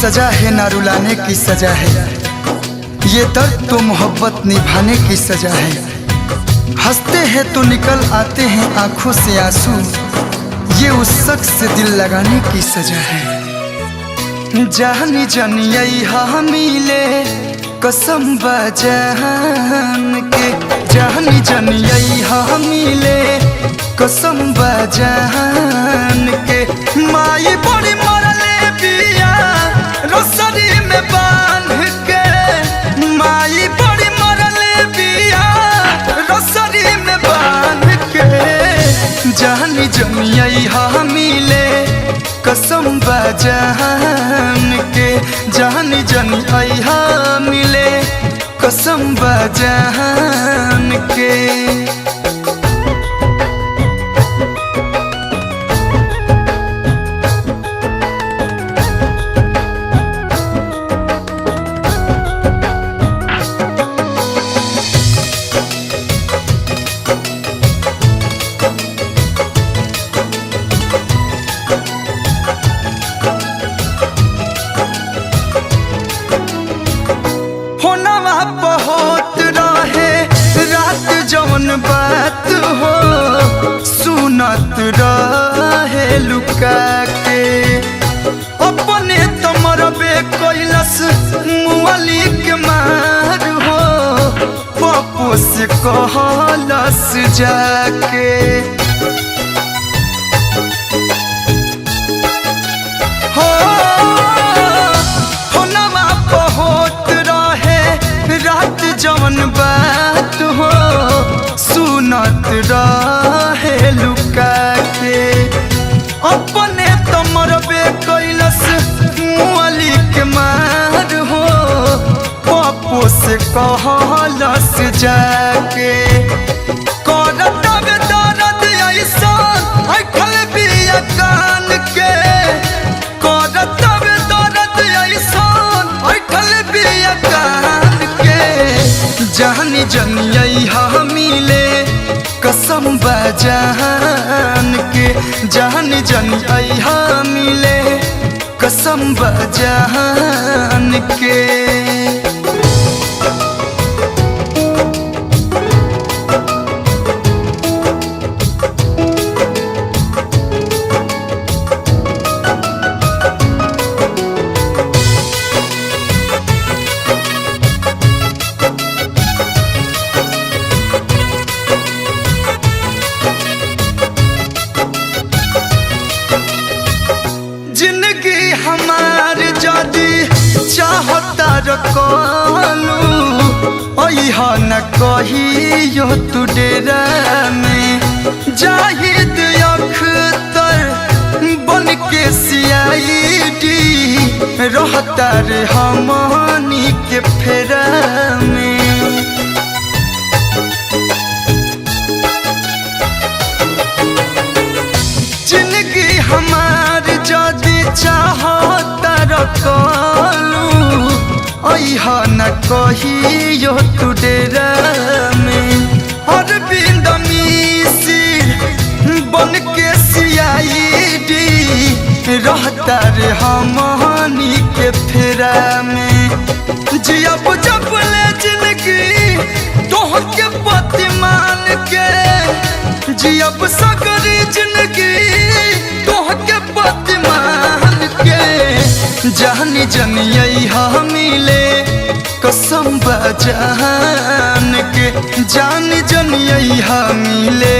सजा है ना रुलाने की सजा है, ये दर्द तो मोहब्बत निभाने की सजा है। हंसते हैं तो निकल आते हैं आंखों से आंसू, ये उस शख्स से दिल लगाने की सजा है। जानी जानिए हाँ मिले कसम बजान के, जानी जानिए हाँ मिले कसम बजान के। माई बड़ी मरले बिया रोसरी में बांध के, माई बड़ी मरले बिया रोसरी में बांध के। जानी जानिए हाँ मिले कसम बजान के, जानी जानिए हाँ मिले कसम बजान के। बहुत रहे रात जवन बात हो, सुनत रहे लुका के। अपने तमरबे कैलस मुअली के मार हो, पप्पू से कहलस जाके। रात जवन बात हो, सुनत रहे लुका के। अपने तमरबे कैलस मुअली के मार हो, पप्पू से कहलस जाके। करतब दर्द ऐसा अखल बिया कान के, करतब दर्द ऐसा अखल बिया कान के। जानी जानिए हाँ मिले कसम बजान के, जानी जानिए हाँ मिले कसम बजान के। हमार जदी चाहता रखलू अहा न कहियो तू डेरा में। जाहिद अख्तर बन के CID रहता रे हमनी के फेरा में। जिंदगी हमार जदी चाहता रखलू अहा न कहियो तू डेरा में। अरविंद मिसिर बन के CID रहता रे हमनी के फेरा में। जियब जब ले जिंदगी तोह के पति मान के, जियब सगरी जिंदगी तोह के पति मान के। जानी जानिए हाँ मिले कसम बजान के, जानी जानिए हाँ मिले